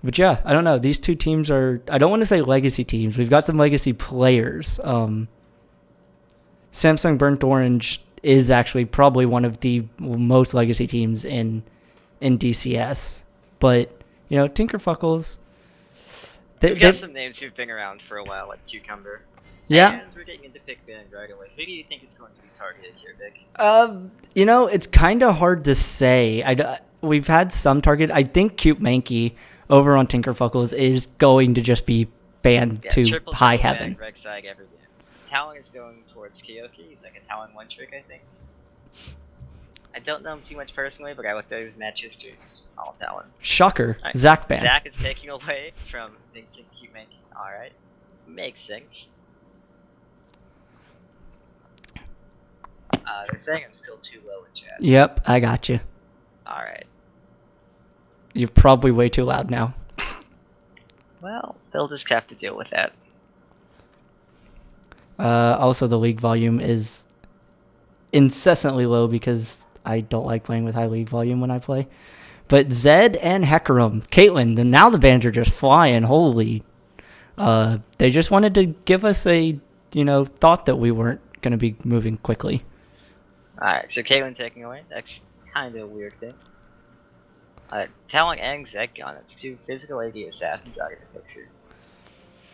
But yeah, I don't know. These two teams are, I don't want to say legacy teams. We've got some legacy players. Samsung Burnt Orange is actually probably one of the most legacy teams in DCS. But, Tinkerfukles, We've got some names who've been around for a while, like Cucumber. yeah. And we're getting into pick band right away. Who do you think is going to be targeted here, Vic? It's kind of hard to say. We've had some target. I think Cute Mankey over on Tinkerfukles is going to just be banned to high heaven. Rek'Sai every game. Talon is going towards Kyoki. He's like a Talon one trick, I think. I don't know him too much personally, but I looked at his match history. It's just all Talon. Shocker. Right. Zach ban. Zach is taking away from Vincent Cute Mankey. Alright. Makes sense. They're saying I'm still too low in chat. Yep, I got you. Alright. You're probably way too loud now. Well, they'll just have to deal with that. Also, the league volume is incessantly low because I don't like playing with high league volume when I play. But Zed and Hecarim, Caitlyn, now the bans are just flying. Holy. They just wanted to give us a, thought that we weren't going to be moving quickly. Alright, so Caitlyn taking away. That's kind of a weird thing. Talon and Zekgon, it's two physical AD assassins out of the picture.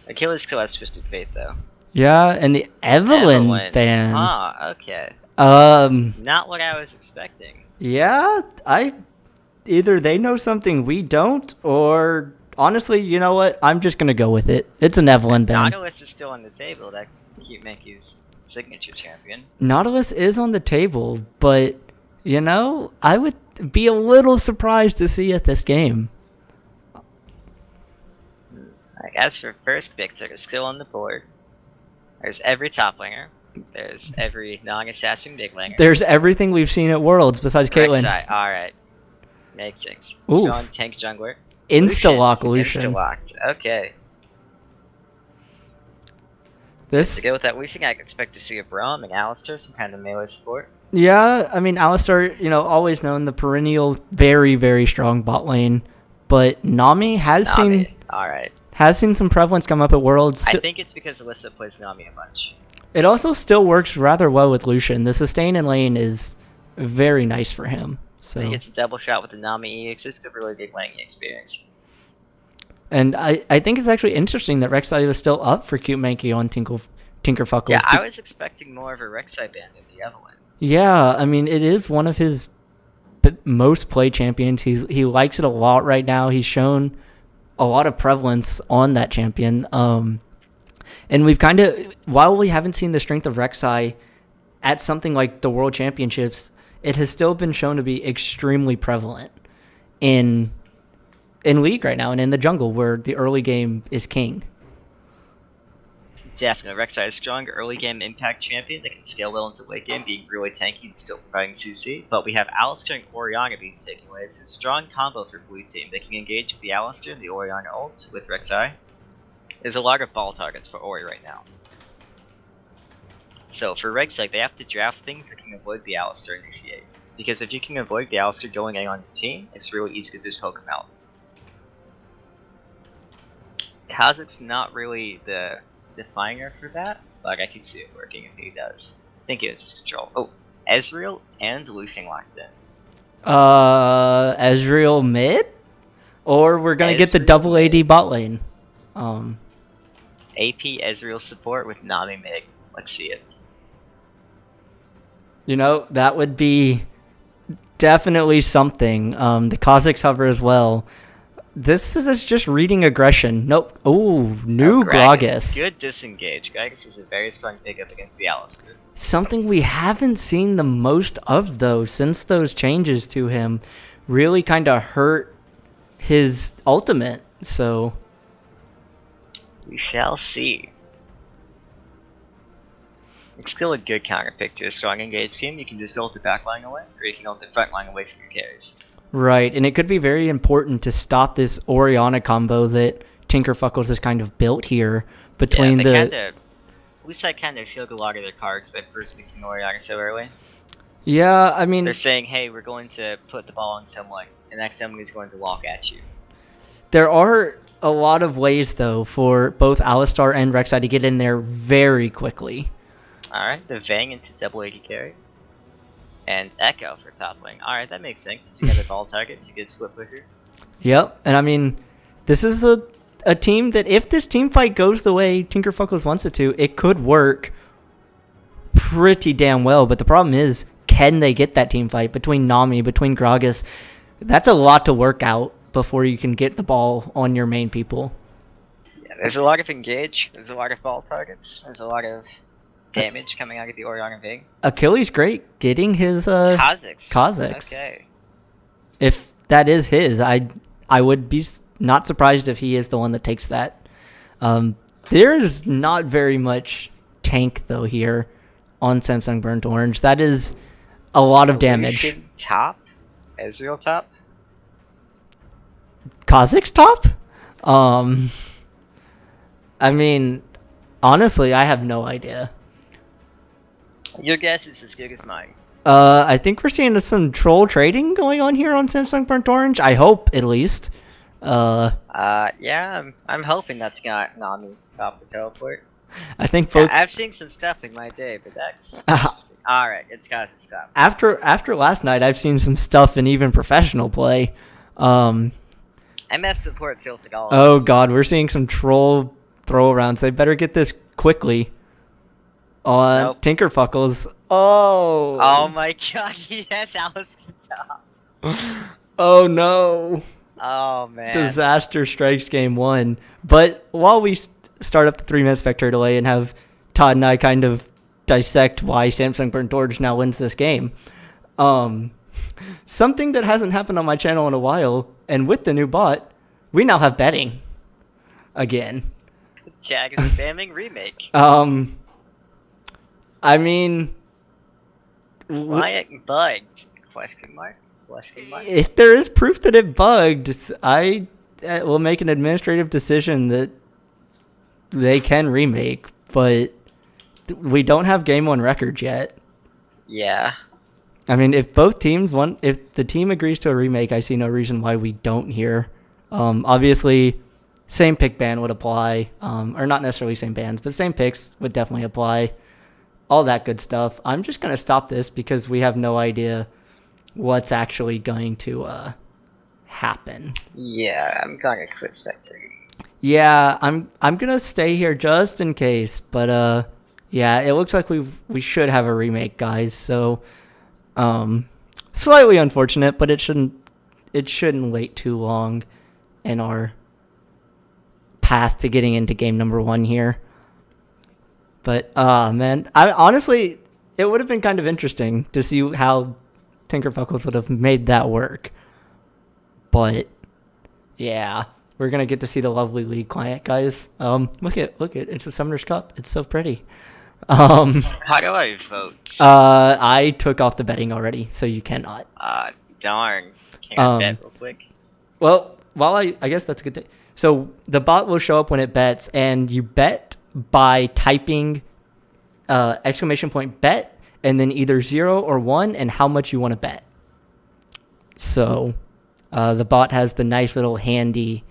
Achilles still has Twisted Fate though. Yeah, and the Evelyn ban. Ah, okay. Not what I was expecting. Yeah, either they know something we don't, or honestly, you know what? I'm just gonna go with it. It's an Evelyn ban. Nautilus is still on the table. That's Cute Mankey's signature champion. Nautilus is on the table, but I would be a little surprised to see at this game. As for first pick, they're still on the board. There's every top laner. There's every non-assassin big laner. There's everything we've seen at Worlds besides Caitlyn. Alright. Makes sense. Ooh. Strong tank jungler. Insta-lock Lucian. Insta-locked. Okay. To go with that Lucian, I expect to see a Braum and Alistar, some kind of melee support. Yeah, I mean, Alistar, always known the perennial, very, very strong bot lane. But Nami has seen some prevalence come up at Worlds. I think it's because Alyssa plays Nami a bunch. It also still works rather well with Lucian. The sustain in lane is very nice for him. So he gets a double shot with the Nami E. It's just a really big laning experience. And I think it's actually interesting that Rek'Sai was still up for Cute Mankey on Tinkerfukles. Yeah, I was expecting more of a Rek'Sai ban than the Evelyn. Yeah, I mean, it is one of his most played champions. He likes it a lot right now. He's shown a lot of prevalence on that champion. And we've kind of, while we haven't seen the strength of Rek'Sai at something like the World Championships, it has still been shown to be extremely prevalent in League right now and in the jungle where the early game is king. Definitely. Rek'Sai is strong early game impact champion that can scale well into late game, being really tanky and still providing CC. But we have Alistar and Orianna being taken away. It's a strong combo for blue team. They can engage with the Alistar and the Orianna ult with Rek'Sai. There's a lot of ball targets for Ori right now. So for Rek'Sai, they have to draft things that can avoid the Alistar initiate. Because if you can avoid the Alistar going in on your team, it's really easy to just poke him out. Kha'Zix's not really the definer for that, but I could see it working if he does. I think it was just a troll. Oh, Ezreal and Lucian locked in. Ezreal mid? Or we're gonna get the double AD bot lane. AP Ezreal support with Nami mid. Let's see it. That would be definitely something. The Kha'Zix hover as well. This is just reading aggression. Nope. Ooh, new Gragas. Good disengage. Gragas is a very strong pickup against the Alistar. Something we haven't seen the most of, though, since those changes to him really kind of hurt his ultimate. So we shall see. It's still a good counter pick to a strong engage team. You can just ult the back line away, or you can ult the front line away from your carries. Right, and it could be very important to stop this Orianna combo that Tinkerfukles has kind of built here between at least I kind of feel a lot of their cards by first picking Orianna so early. Yeah, I mean, they're saying, hey, we're going to put the ball on someone, and that someone is going to walk at you. There are a lot of ways, though, for both Alistar and Rek'Sai to get in there very quickly. Alright, the Vang into double AD carry. And Echo for top lane. Alright, that makes sense. Since you have a ball target to get split pusher. Yep, and I mean, this is a team that if this team fight goes the way Tinkerfukles wants it to, it could work pretty damn well. But the problem is, can they get that team fight between Nami, between Gragas? That's a lot to work out before you can get the ball on your main people. Yeah, there's a lot of engage. There's a lot of ball targets. There's a lot of damage coming out of the Orion and Vang. Achilles great getting his Kha'Zix. Okay. If that is his, I would be not surprised if he is the one that takes that. There is not very much tank though here on Samsung Burnt Orange. That is a lot of damage. Lucian top? Ezreal top? Kha'Zix top? I mean, honestly, I have no idea. Your guess is as good as mine. I think we're seeing some troll trading going on here on Samsung Burnt Orange. I hope, at least. Yeah, I'm hoping that's not Nami top the teleport. I think both. Yeah, I've seen some stuff in my day, but that's interesting. Alright, it's got to stop. After last night, I've seen some stuff in even professional play. MF support tilting all. Oh god, we're seeing some troll throw-arounds. They better get this quickly. On Tinkerfukles. Oh. Oh my god, he has Alice top. Oh no. Oh man. Disaster strikes game 1. But while we start up the 3-minute spectator delay and have Todd and I kind of dissect why Samsung Burnt Orange now wins this game, something that hasn't happened on my channel in a while, and with the new bot, we now have betting again. Jag is spamming remake. I mean, why it bugged? Question mark. Question mark. If there is proof that it bugged, I will make an administrative decision that they can remake, but we don't have game 1 records yet. Yeah. I mean, if both teams want, if the team agrees to a remake, I see no reason why we don't here. Obviously, same pick ban would apply, or not necessarily same bans, but same picks would definitely apply. All that good stuff. I'm just going to stop this because we have no idea what's actually going to happen. Yeah, I'm going to quit spectating. Yeah, I'm going to stay here just in case, but yeah, it looks like we should have a remake, guys. So slightly unfortunate, but it shouldn't wait too long in our path to getting into game number 1 here. But man, I honestly, it would have been kind of interesting to see how Tinkerfukles would have made that work. But yeah, we're gonna get to see the lovely League client, guys. Look at it's a Summoner's Cup. It's so pretty. How do I vote? I took off the betting already, so you cannot. Darn. Can I bet real quick? Well, while I guess that's a good thing. So the bot will show up when it bets, and you bet by typing exclamation point bet and then either 0 or 1 and how much you want to bet. So the bot has the nice little handy.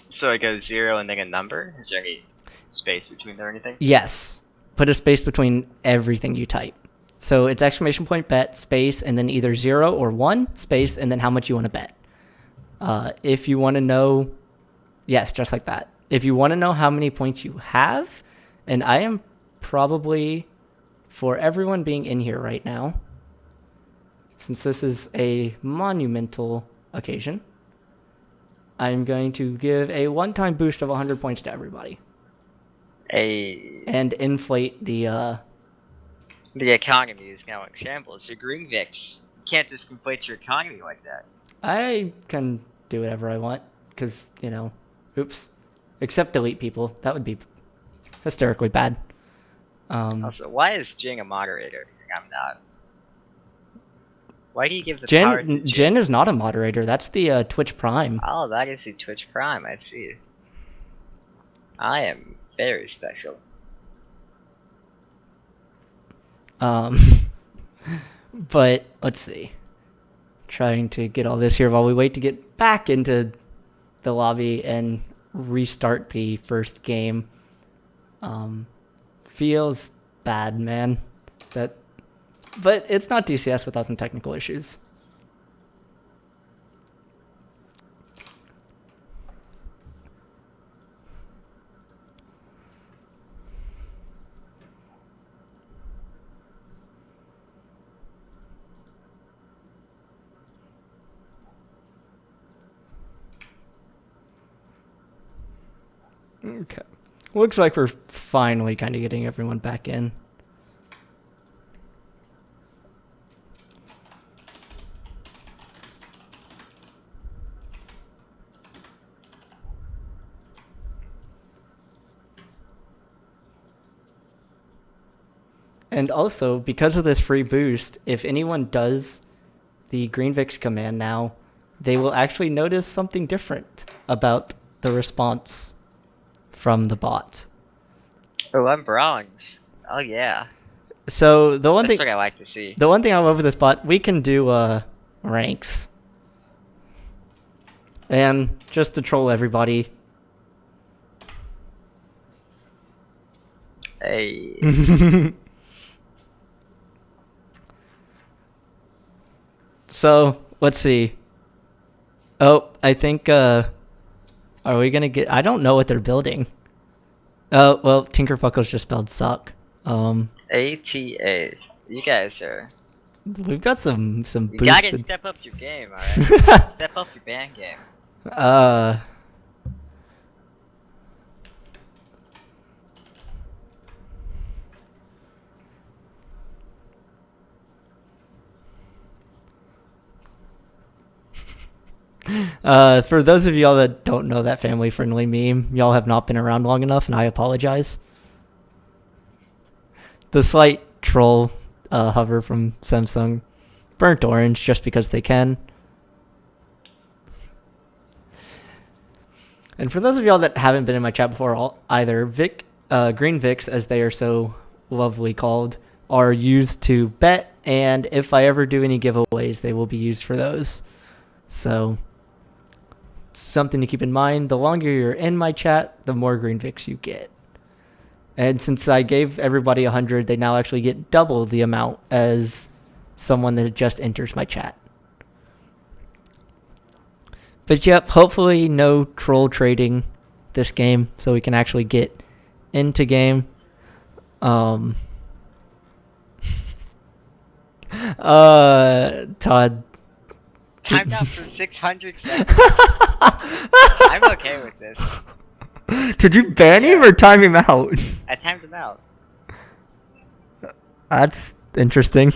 So it goes 0 and then a number? Is there any space between there or anything? Yes. Put a space between everything you type. So it's exclamation point bet space and then either 0 or 1 space and then how much you want to bet. If you want to know, yes, just like that. If you want to know how many points you have, and I am probably, for everyone being in here right now, since this is a monumental occasion, I'm going to give a one-time boost of 100 points to everybody. And inflate the economy is now in shambles. You're Green Vix. You can't just inflate your economy like that. I can do whatever I want, because, you know, oops. Except delete people. That would be hysterically bad. Also, why is Jing a moderator? I'm not. Why do you give the power to Jing? Jin is not a moderator. That's the Twitch Prime. Oh, that is the Twitch Prime. I see. I am very special. But let's see. Trying to get all this here while we wait to get back into the lobby and restart the first game. Feels bad, man. But it's not DCS without some technical issues. Okay. Looks like we're finally kind of getting everyone back in. And also, because of this free boost, if anyone does the GreenVix command now, they will actually notice something different about the response from the bot. Oh, I'm bronze. Oh yeah. So the one That's thing what I like to see. the one thing I love with this bot, we can do ranks. And just to troll everybody. Hey. So let's see. Oh, I think are we gonna get? I don't know what they're building. Oh well, Tinkerfukles just spelled suck. ATA. You guys are. We've got some You gotta boosted. step up your game, alright? Step up your band game. For those of y'all that don't know that family-friendly meme, y'all have not been around long enough, and I apologize. The slight troll hover from Samsung, burnt orange just because they can. And for those of y'all that haven't been in my chat before either, Green Vix, as they are so lovely called, are used to bet, and if I ever do any giveaways, they will be used for those. So, something to keep in mind. The longer you're in my chat, the more Green Vix you get. And since I gave everybody 100, they now actually get double the amount as someone that just enters my chat. But yep, hopefully no troll trading this game, so we can actually get into game. Todd. Timed out for 600 seconds. I'm okay with this. Did you ban him or time him out? I timed him out. That's interesting.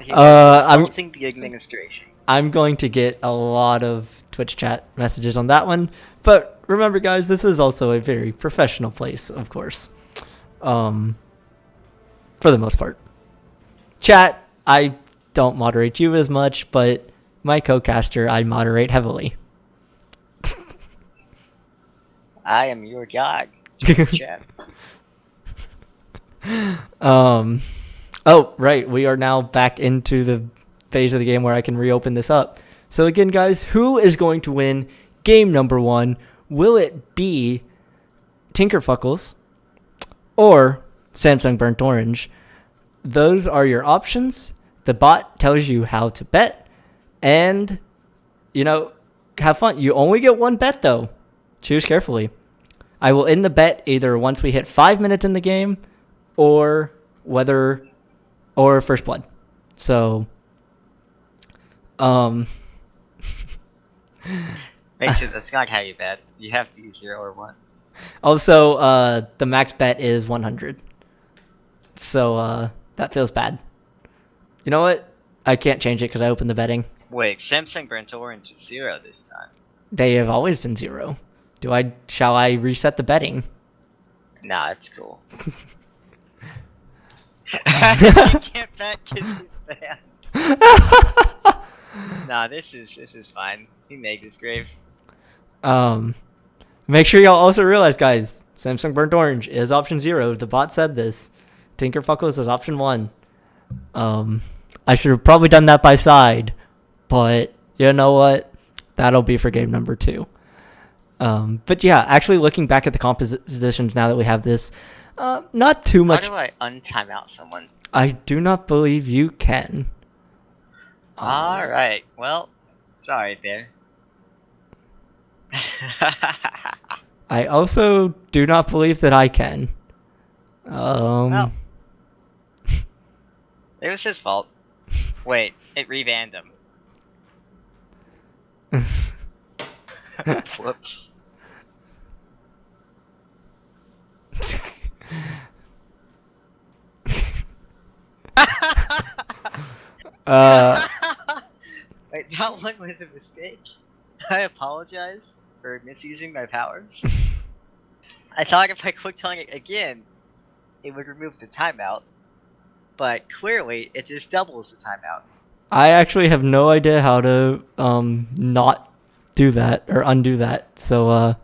He was I'm insulting the administration. I'm going to get a lot of Twitch chat messages on that one. But remember, guys, this is also a very professional place, of course. For the most part. Chat, I don't moderate you as much, but my co-caster, I moderate heavily. I am your god. Chat. Oh, right. We are now back into the phase of the game where I can reopen this up. So again, guys, who is going to win game number 1? Will it be Tinkerfukles or Samsung Burnt Orange? Those are your options. The bot tells you how to bet, and, you know, have fun. You only get one bet, though. Choose carefully. I will end the bet either once we hit 5 minutes in the game or first blood. So, Basically, that's not how you bet. You have to use 0 or 1. also, the max bet is 100. So, that feels bad. You know what? I can't change it because I opened the betting. Wait, Samsung Burnt Orange is 0 this time. They have always been 0. Shall I reset the betting? Nah, it's cool. You can't bet because he's banned. Nah, this is fine. He made his grave. Make sure y'all also realize, guys, Samsung Burnt Orange is option 0. The bot said this. Tinkerfukles is option 1. I should have probably done that by side, but you know what? That'll be for game number 2. But yeah, actually looking back at the compositions now that we have this, not too much. How do I untimeout someone? I do not believe you can. Alright, well, sorry there. I also do not believe that I can. Well, it was his fault. Wait, it rebanned him. Whoops. Wait, that one was a mistake. I apologize for misusing my powers. I thought if I clicked on it again, it would remove the timeout, but clearly it just doubles the timeout. I actually have no idea how to not do that or undo that, so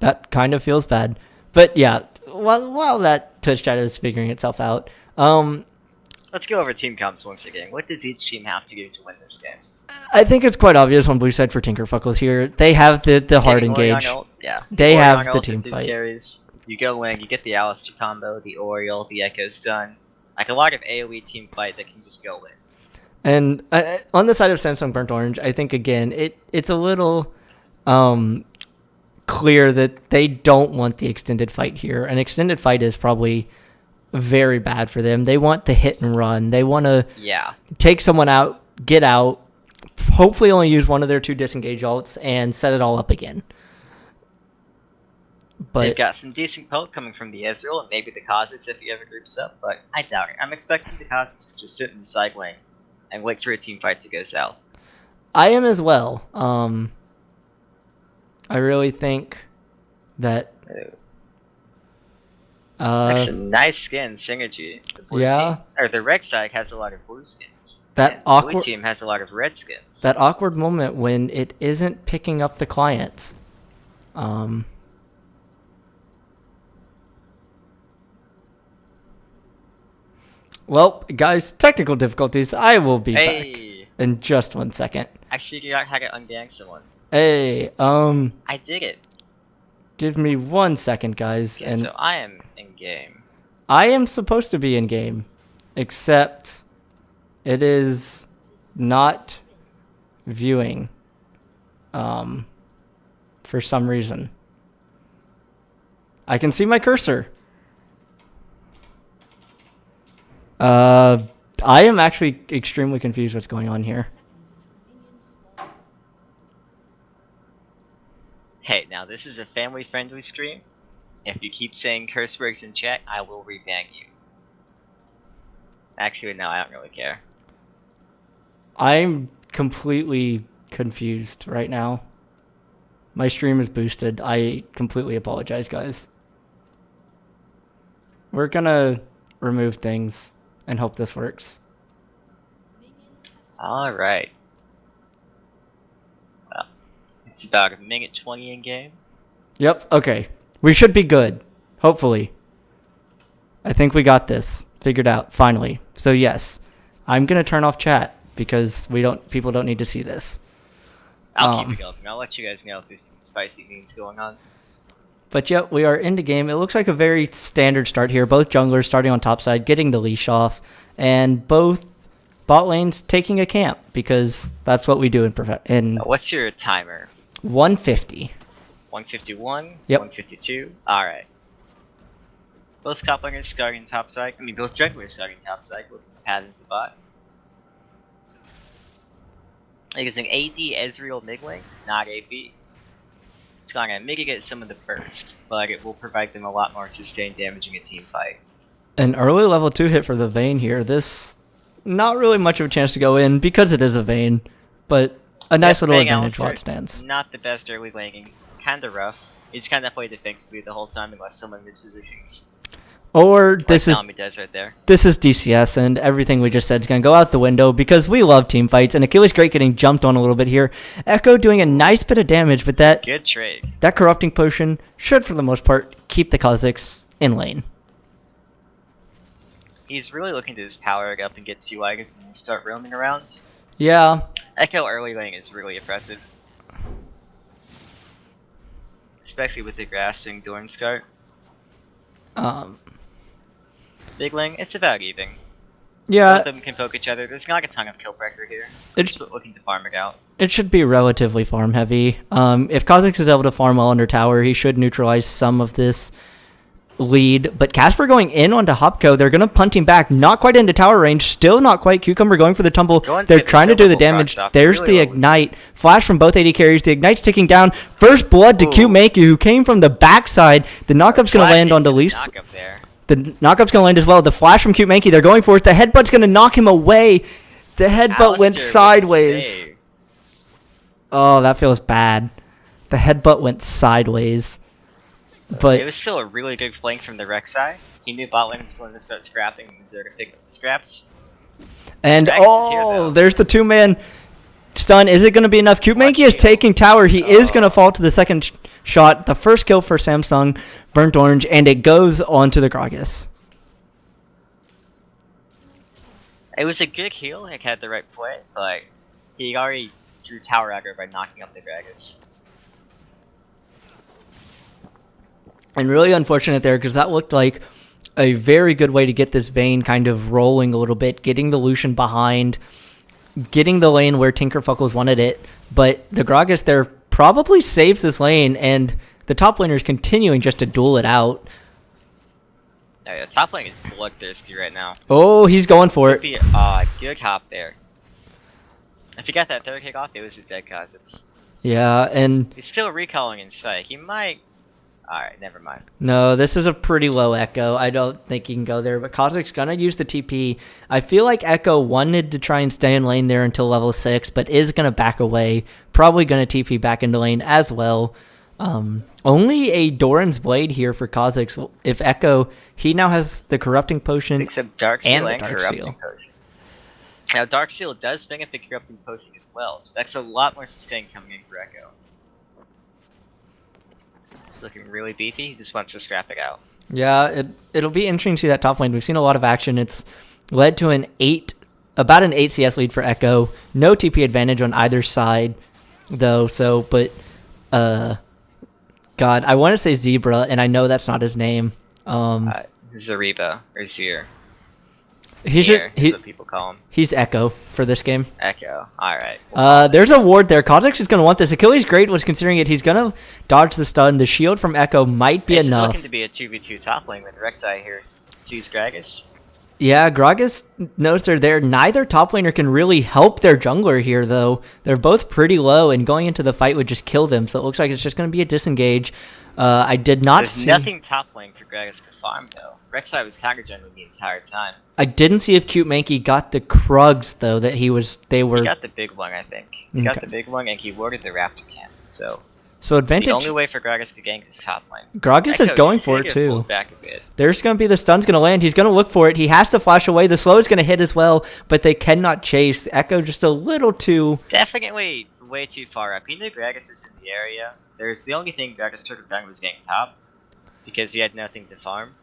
that kind of feels bad. But yeah, while that Twitch chat is figuring itself out, let's go over team comps once again. What does each team have to do to win this game? I think it's quite obvious on blue side for Tinkerfukles here. They have the hard engage. Yeah. They Orion have the ult team with fight. Carries. You go in, you get the Alistair combo, the Oriole, the Echo stun. Like a lot of AoE team fight that can just go in. And on the side of Samsung Burnt Orange, I think again it's a little clear that they don't want the extended fight here. An extended fight is probably very bad for them. They want the hit and run. They want to take someone out, get out, hopefully only use one of their 2 disengage ults, and set it all up again. But they've got some decent poke coming from the Ezreal and maybe the Kha'Zix if he ever groups up, but I doubt it. I'm expecting the Kha'Zix to just sit in the side lane and wait for a team fight to go south. I am as well. I really think that that's a nice skin synergy. The blue team, or the red side has a lot of blue skins. That the blue team has a lot of red skins. That awkward moment when it isn't picking up the client. Well, guys, technical difficulties. I will be back in just 1 second. I figured out how to ungang someone. Hey, I did it. Give me 1 second, guys. Okay, so I am in game. I am supposed to be in game, except it is not viewing, for some reason. I can see my cursor. I am actually extremely confused what's going on here. Hey, now this is a family-friendly stream. If you keep saying curse words in chat, I will rebang you. Actually, no, I don't really care. I'm completely confused right now. My stream is boosted. I completely apologize, guys. We're gonna remove things and hope this works. Alright. Well, it's about 1:20 in game. Yep, okay. We should be good. Hopefully. I think we got this figured out, finally. So yes, I'm gonna turn off chat because people don't need to see this. I'll keep it going. I'll let you guys know if there's spicy memes going on. But yep, we are in the game. It looks like a very standard start here. Both junglers starting on top side, getting the leash off, and both bot lanes taking a camp because that's what we do in what's your timer? 150. 151? Yep. 152? Alright. Both top laners starting top side. I mean, both junglers starting top side, looking to pad into bot. Like it's an AD Ezreal mid lane, not AP. It's gonna mitigate some of the burst, but it will provide them a lot more sustained damage in a team fight. An early level 2 hit for the Vayne here. This, not really much of a chance to go in because it is a Vayne, but a nice little advantage while it stands. Not the best early laning. Kinda rough. He's kinda played defensively the whole time unless someone mispositions. Or this is does right there. This is DCS, and everything we just said is going to go out the window because we love team fights. And Achilles Great getting jumped on a little bit here. Echo doing a nice bit of damage, but good trade. That corrupting potion should, for the most part, keep the Kha'Zix in lane. He's really looking to just power it up and get 2 items and then start roaming around. Yeah. Echo early lane is really impressive. especially with the grasping during start. Um, Big Ling, it's about even. yeah, Both of them can poke each other. There's not a ton of kill pressure here. It's- Just looking to farm it out. it should be relatively farm heavy. If Kha'Zix is able to farm well under tower, he should neutralize some of this lead. But Casper going in onto Hopko, they're going to punt him back. Not quite into tower range. Still not quite. Cucumber going for the tumble. They're trying to do the damage. There's the ignite. Flash from both AD carries. The ignite's ticking down. First blood to Cute Makey, who came from the backside. The knockup's going to land on Delise. The knockup's going to land as well. The flash from Cute Makey, they're going for it. The headbutt's going to knock him away. The headbutt went sideways. Oh, that feels bad. The headbutt went sideways. But it was still a really good flank from the Rek'Sai. He knew bot lane was going to start scrapping, and was there to pick up the scraps. And there's the 2-man stun. Is it going to be enough? Cute Makey is taking tower. He is going to fall to the second shot. The first kill for Samsung, burnt orange, and it goes onto the Gragas. It was a good heal. It had the right play, but he already drew tower aggro by knocking up the Gragas. And really unfortunate there, because that looked like a very good way to get this Vayne kind of rolling a little bit, getting the Lucian behind, getting the lane where Tinkerfukles wanted it. But the Gragas there probably saves this lane, and the top laner is continuing just to duel it out. Yeah, the top lane is bloodthirsty right now. Oh, he's going for it. Good hop there. If he got that third kick off, it was a dead Kha'Zix. Yeah, and he's still recalling in sight. He might. Alright, never mind. No, this is a pretty low Echo. I don't think he can go there, but Kha'Zix's gonna use the TP. I feel like Echo wanted to try and stay in lane there until level 6, but is gonna back away. Probably gonna TP back into lane as well. Only a Doran's Blade here for Kha'Zix. If Echo, he now has the Corrupting Potion except Darkseal and the Corrupting Seal. Potion. Now Darkseal does bring up the Corrupting Potion as well, so that's a lot more sustain coming in for Echo. He's looking really beefy. He just wants to scrap it out. Yeah, it'll be interesting to see that top lane. We've seen a lot of action. It's led to about an 8 CS lead for Echo. No TP advantage on either side, though. God, I want to say Zebra, and I know that's not his name. Zariba or Zir. He's what people call him. He's Echo for this game. Echo. Alright. There's a ward there. Kha'Zix is going to want this. Achilles Great was considering it. He's going to dodge the stun. The shield from Echo might be enough. This is looking to be a 2v2 top lane with Rek'Sai here. Sees Gragas. Yeah, Gragas knows they're there. Neither top laner can really help their jungler here, though. They're both pretty low, and going into the fight would just kill them. So it looks like it's just going to be a disengage. I did not see... There's nothing top lane for Gragas to farm, though. Rek'Sai was counter jungling the entire time. I didn't see if Cute Makey got the Krugs, though, that he got the big one, I think. He got the big one, and he warded the Raptor camp, so advantage... The only way for Gragas to gank is top lane. Gragas is going for it, too. Back a bit. There's going to be the stun's going to land. He's going to look for it. He has to flash away. The slow is going to hit as well, but they cannot chase. The Echo just a little too... Definitely way too far up. He knew Gragas was in the area. The only thing Gragas could have done was gank top, because he had nothing to farm.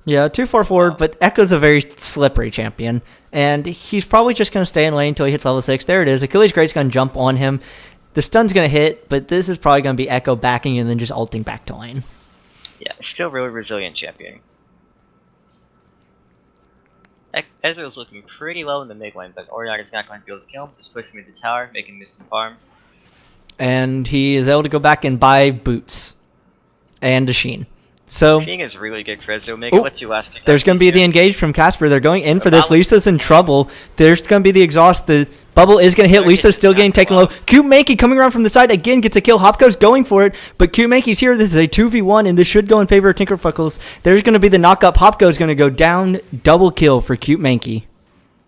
Yeah, too far forward, but Echo's a very slippery champion, and he's probably just going to stay in lane until he hits level 6. There it is. Achilles Great's going to jump on him. The stun's going to hit, but this is probably going to be Echo backing and then just ulting back to lane. Yeah, still really resilient champion. Ezreal's looking pretty low in the mid lane, but Oriana's not going to be able to kill him. Just push him into the tower, make him miss some farm. And he is able to go back and buy boots and a Sheen. So Sheen is really good for Ezreal. Make it lets you last. There's going to be the engage from Casper. They're going in for this. Lisa's in trouble. There's going to be the exhaust. The bubble is going to hit. Lisa's still getting taken low. Cute Makey coming around from the side again gets a kill. Hopko's going for it, but Cute Makey's here. This is a 2v1, and this should go in favor of Tinkerfukles. There's going to be the knock-up. Hopko's going to go down. Double kill for Cute Makey.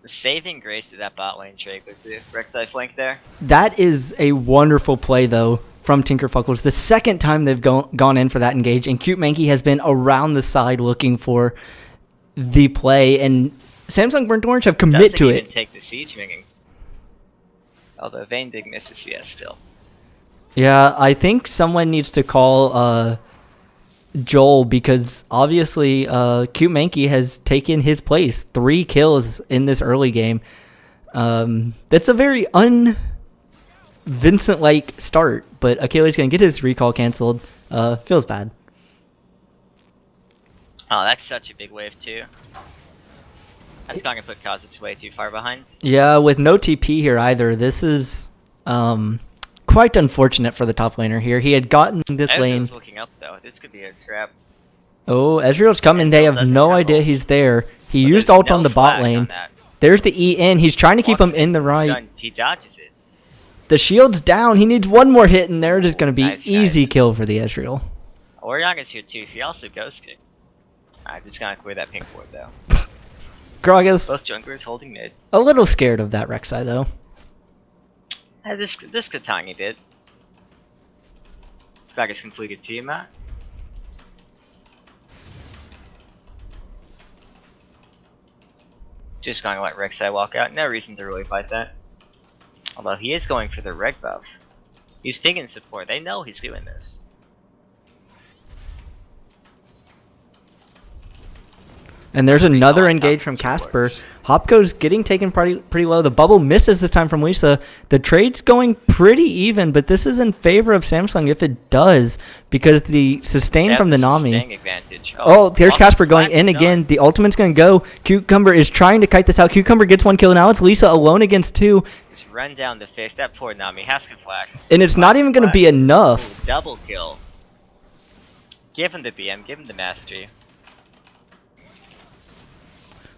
The saving grace to that bot lane trade was the Rek'Sai flank there. That is a wonderful play, though, from Tinkerfukles. The second time they've gone in for that engage, and Cute Makey has been around the side looking for the play, and Samsung Burnt Orange have commit to it. Doesn't even take the siege ringing. Although Vayne did miss a CS still. Yeah, I think someone needs to call Joel, because obviously Cute Makey has taken his place. 3 kills in this early game. That's a very Vincent-like start, but Achilles going to get his recall canceled. Feels bad. Oh, that's such a big wave too. That's going to put Kha'Zix way too far behind. Yeah, with no TP here either. This is quite unfortunate for the top laner here. He had gotten this lane. Ezreal's looking up though. This could be a scrap. Oh, Ezreal's coming. They have no idea he's there. He But used there's ult no on the bot flag lane. on that. There's the E in. He's trying to keep him Walks in the He's right. done- He dodges it. The shield's down. He needs one more hit, and there's just going to be Nice, easy kill for the Ezreal. Oriana's here too. He also ghosted. I'm just gonna clear that pink ward though. Gragas, Both junglers holding mid. a little scared of that Rek'Sai, though. Just a tiny bit. This guy is completed Tiamat. Just gonna let Rek'Sai walk out. No reason to really fight that. Although he is going for the reg buff. He's picking support. They know he's doing this. And there's another on engage top from of Casper. supports. Hopko's getting taken pretty low. The bubble misses this time from Lisa. The trade's going pretty even, but this is in favor of Samsung if it does, because the sustain They from the have Nami. sustain advantage. Oh, there's Lost Casper going flag in done. again. The ultimate's going to go. Cucumber is trying to kite this out. Cucumber gets one kill. Now it's Lisa alone against two, Just run down the face. That poor Nami has to flag. and it's not even going to be enough. Ooh, double kill. Give him the BM. Give him the mastery.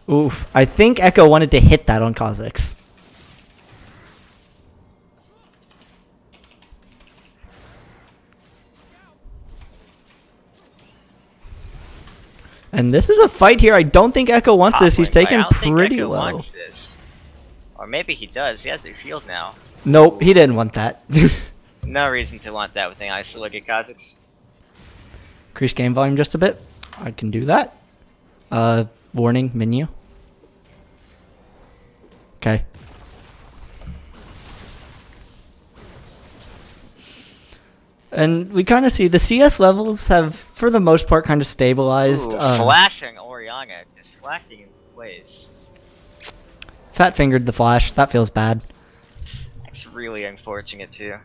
Oof. I think Echo wanted to hit that on Kha'Zix. And this is a fight here. I don't think Echo wants this. He's taken I don't think pretty Echo low. wants this. Or maybe he does. He has the field now. Nope, he didn't want that. No reason to want that with an isolated Kha'Zix. Increase game volume just a bit. I can do that. Warning menu. Okay. And we kind of see the CS levels have, for the most part, kind of stabilized. Ooh, flashing Oriana, just flashing in place. Fat fingered the flash. That feels bad. It's really unfortunate too.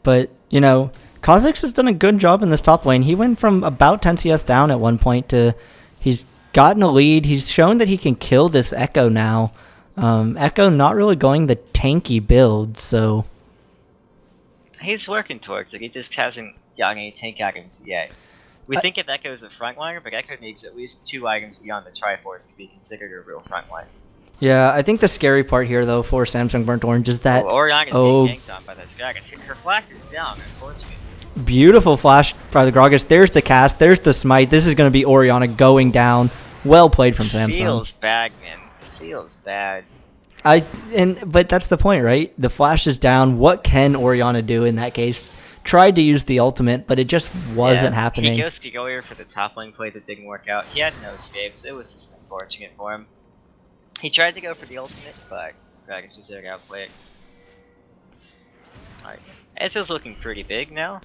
But, you know, Kha'Zix has done a good job in this top lane. He went from about 10 CS down at one point to he's gotten a lead. He's shown that he can kill this Echo now. Echo not really going the tanky build, so... He's working towards it. He just hasn't gotten any tank items yet. We think of Echo as a frontliner, but Echo needs at least 2 items beyond the Triforce to be considered a real frontline. Yeah, I think the scary part here, though, for Samsung Burnt Orange is that... Oriana's being ganked on by that dragon. Her flash is down, unfortunately. Beautiful flash by the Gragas. There's the cast. There's the smite. This is going to be Oriana going down. Well played from Samsung. Feels bad, man. Feels bad. But that's the point, right? The flash is down. What can Oriana do in that case? Tried to use the ultimate, but it just wasn't happening. He goes to go here for the top lane play that didn't work out. He had no escapes. It was just unfortunate for him. He tried to go for the ultimate, but Gragas was there to outplay it. Alright. Ezreal's looking pretty big now.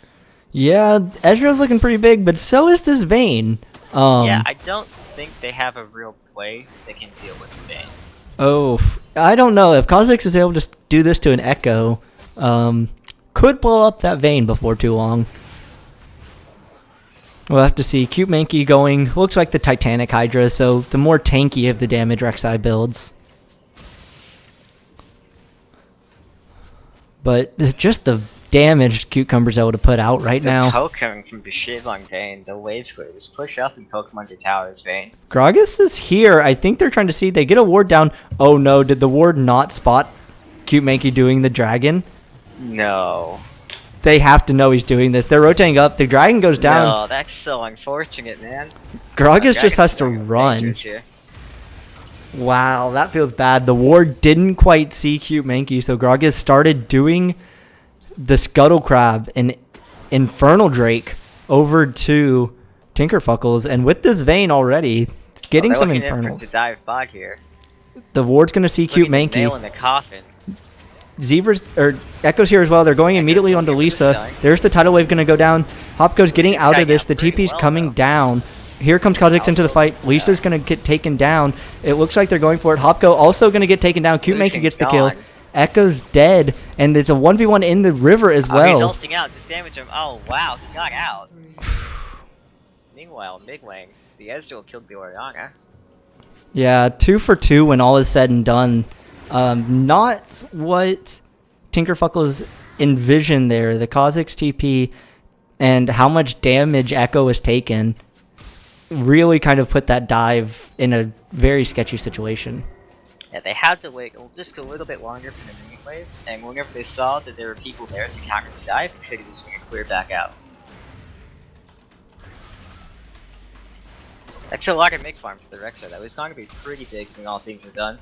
Yeah, Ezreal's looking pretty big, but so is this Vayne. Yeah, I don't think they have a real play that can deal with Vayne. Oh, I don't know. If Kha'Zix is able to do this to an Echo, could blow up that Vayne before too long. We'll have to see. Cute Mankey going, looks like the Titanic Hydra, so the more tanky of the damage Rek'Sai builds. But just the damage Cucumber's able to put out right now. The poke coming from the shit on Vayne, the wave clear, just push up and Pokemon to towers Vayne. Gragas is here. I think they're trying to see. They get a ward down. Oh no, did the ward not spot Cute Mankey doing the dragon? No. They have to know he's doing this. They're rotating up. The dragon goes down. No, that's so unfortunate, man. Gragas just has to run. Wow, that feels bad. The ward didn't quite see Cute Mankey, so Gragas started doing the Scuttle Crab and Infernal Drake over to Tinkerfukles, and with this Vayne already, getting some Infernals. To dive bot here. The ward's going to see Cute Mankey. Nail in the coffin. Zebra's or Echo's here as well. They're going immediately onto Lisa. There's the tidal wave going to go down. Hopko's getting out of this. The TP's coming down. Here comes Kha'Zix into the fight. Lisa's going to get taken down. It looks like they're going for it. Hopko also going to get taken down. Cute Mankey gets the kill. Echo's dead, and it's a 1v1 in the river as well. He's ulting out. Just damage him. Oh, wow. He got out. Meanwhile, Migwang, the Ezreal killed the Oriana. Yeah, 2 for 2 when all is said and done. Not what Tinkerfukles envisioned there. The Kha'Zix TP and how much damage Echo has taken really kind of put that dive in a very sketchy situation. Yeah, they had to wait just a little bit longer for the mini wave, and whenever they saw that there were people there to counter the dive, they could just clear back out. That's a lot of mid farm for the Rek'Sai. That was going to be pretty big when all things are done.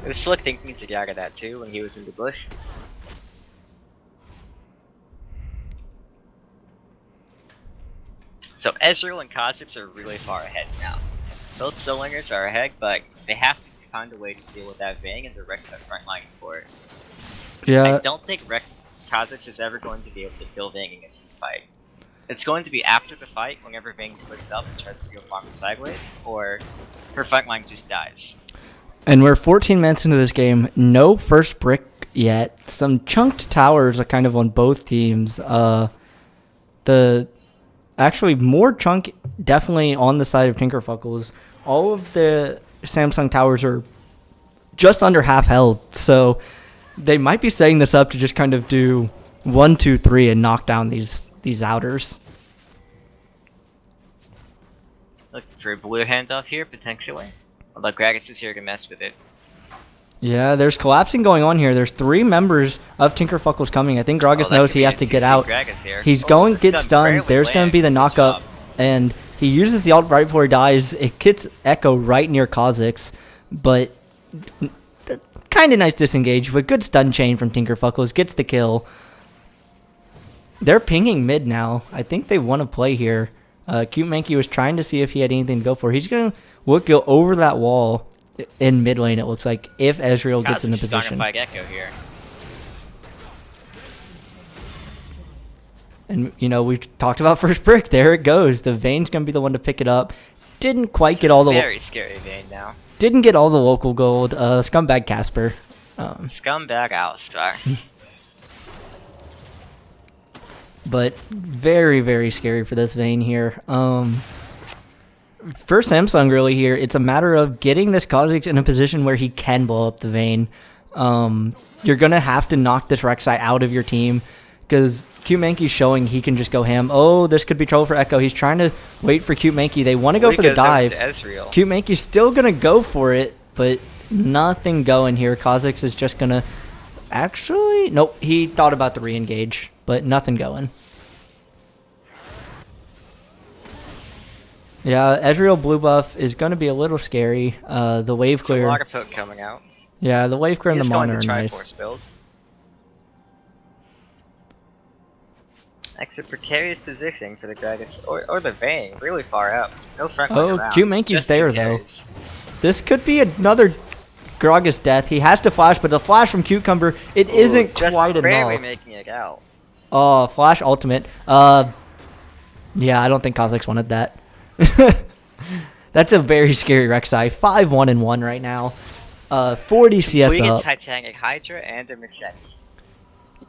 It was slick thinking to get out of that too when he was in the bush. So Ezreal and Kha'Zix are really far ahead now. Both Solingers are ahead, but they have to find a way to deal with that Vayne and the Rek'Sai frontline for it. Yeah. I don't think Kha'Zix is ever going to be able to kill Vayne in a team fight. It's going to be after the fight, whenever Vayne splits up and tries to go farm the side wave, or her frontline just dies. And we're 14 minutes into this game. No first brick yet. Some chunked towers are kind of on both teams. Actually more chunk definitely on the side of Tinkerfukles. All of the Samsung towers are just under half health, so they might be setting this up to just kind of do 1, 2, 3 and knock down these outers. Looking for a blue handoff here, potentially. Although Gragas is here to mess with it. Yeah, there's collapsing going on here. There's 3 members of Tinkerfukles coming. I think Gragas knows he has to get out. He's going to get stunned. There's going to be the knock-up, and he uses the ult right before he dies. It gets Echo right near Kha'Zix, but kind of nice disengage, but good stun chain from Tinkerfukles. Gets the kill. They're pinging mid now. I think they want to play here. Cute Mankey was trying to see if he had anything to go for. He's going to go over that wall in mid lane, it looks like, if Ezreal gets in the position. Echo here. And, you know, we talked about first brick. There it goes. The Vayne's going to be the one to pick it up. Didn't quite get all the... Very scary Vayne now. Didn't get all the local gold. Scumbag Casper. Scumbag Alistar. But very, very scary for this Vayne here. For Samsung really here, it's a matter of getting this Kha'Zix in a position where he can blow up the Vayne. You're going to have to knock this Rek'Sai out of your team because Cute Mankey's showing he can just go ham. Oh, this could be trouble for Echo. He's trying to wait for Cute Mankey. They want to go for the dive. Cute Mankey's still going to go for it, but nothing going here. Kha'Zix is just going to... Actually, nope. He thought about the re-engage, but nothing going. Yeah, Ezreal blue buff is going to be a little scary. The wave clear. A lot of poke coming out. Yeah, the wave clear and the Mana are nice. Build. Next, a precarious positioning for the Gragas or the Vayne, really far up. No front line around. Cute Mankey's there though. This could be another Gragas death. He has to flash, but the flash from Cucumber, it isn't just quite barely enough. Making it out. Oh, flash ultimate. Yeah, I don't think Kha'Zix wanted that. That's a very scary Rek'Sai. 5-1-1 right now. 40 CS up. Titanic Hydra and a machete.